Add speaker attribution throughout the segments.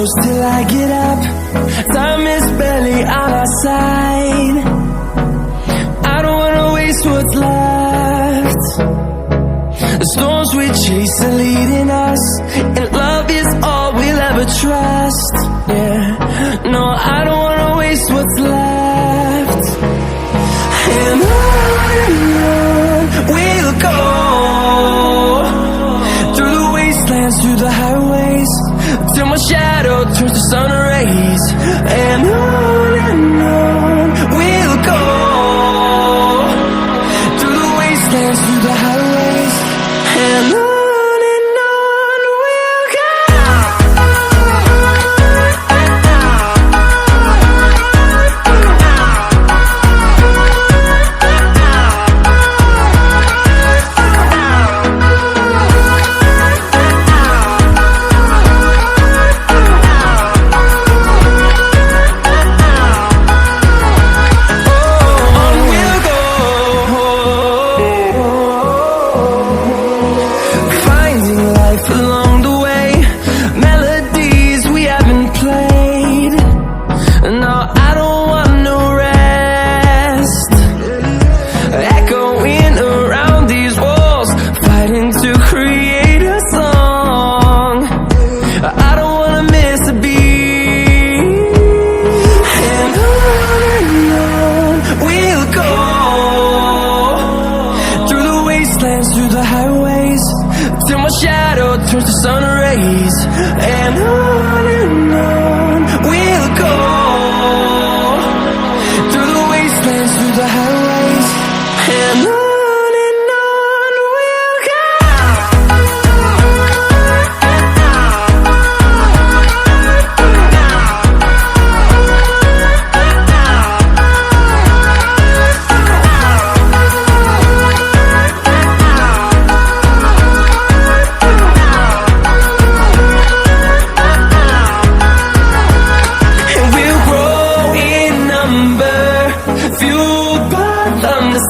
Speaker 1: close till I get up. Time is barely on our side. I don't wanna waste what's left. The storms we chase are leading us, and love is all we'll ever trust. Yeah, no, I don't wanna waste what's left. And on we'll go, through the wastelands, through the highways, till my shadow turns to sun rays. And on we'll go, through the wastelands, through the highways, and on we'll go. Through the highways, till my shadow turns to sun rays. And on we'll go, through the wastelands, through the highways, and on we'll go.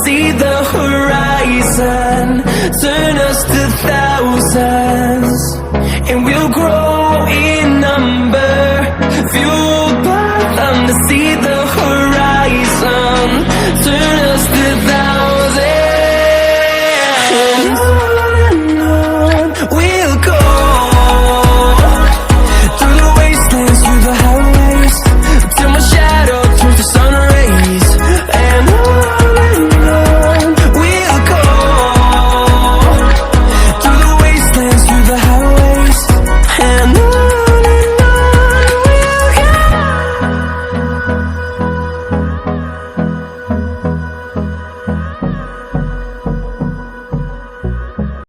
Speaker 1: See the horizon turn us to thousands, and we'll grow in number, fuel